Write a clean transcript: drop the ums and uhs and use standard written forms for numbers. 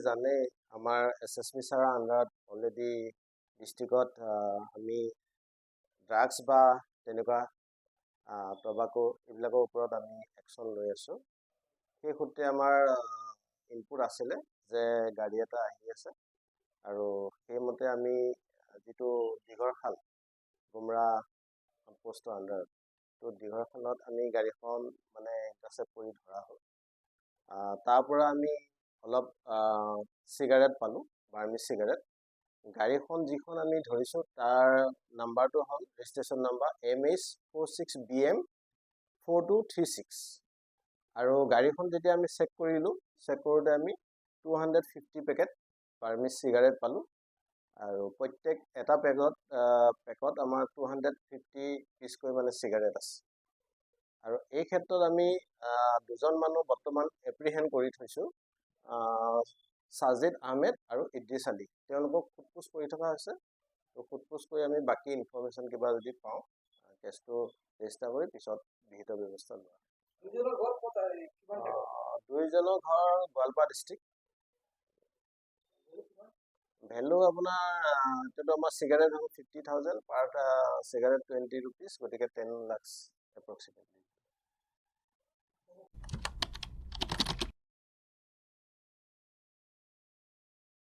জানে আমাৰ এছএছপি ছাৰৰ আণ্ডাৰত অলৰেডি ডিষ্ট্ৰিক্টত আমি ড্ৰাগছ বা তেনেকুৱা টবাকো এইবিলাকৰ ওপৰত আমি একশ্যন লৈ আছোঁ। সেই সূত্ৰে আমাৰ ইনপুট আছিলে যে গাড়ী এটা আহি আছে আৰু সেইমতে আমি যিটো দীঘৰখাল গুমৰা পোষ্টৰ আণ্ডাৰত তো দীঘৰখালত আমি গাড়ীখন মানে ইণ্টাৰচেপ্ট কৰি ধৰা হ'ল। তাৰ পৰা আমি অলপ চিগাৰেট পালোঁ, বাৰ্মিজ চিগাৰেট। গাড়ীখন যিখন আমি ধৰিছোঁ তাৰ নাম্বাৰটো হ'ল ৰেজিষ্ট্ৰেশ্যন নাম্বাৰ MH46BM4236 আৰু গাড়ীখন যেতিয়া আমি চেক কৰিলোঁ, চেক কৰোঁতে আমি 250 পেকেট বাৰ্মিজ চিগাৰেট পালোঁ আৰু প্ৰত্যেক এটা পেকত আমাৰ 250 পিচকৈ মানে চিগাৰেট আছে। আৰু এই ক্ষেত্ৰত আমি দুজন মানুহ বৰ্তমান এপ্ৰিহেণ্ড কৰি থৈছোঁ, ছাজিদ আহমেদ আৰু ইদ্ৰিছ আলী। তেওঁলোকক সোধপোছ কৰি থকা হৈছে। তো সোধপোছ কৰি আমি বাকী ইনফৰ্মেশ্যন কিবা যদি পাওঁ কেছটো ৰেজিষ্টাৰ কৰি পিছত বিহিত ব্যৱস্থা লোৱা। দুইজনৰ ঘৰ গোৱালপাৰা ডিষ্ট্ৰিক্ট। ভেলু আপোনাৰ এতিয়াতো আমাৰ চিগাৰেট হ'ল 50,000 পাৰ চিগাৰেট 20 rupees, গতিকে 10 lakhs এপ্ৰক্সিমেটলি।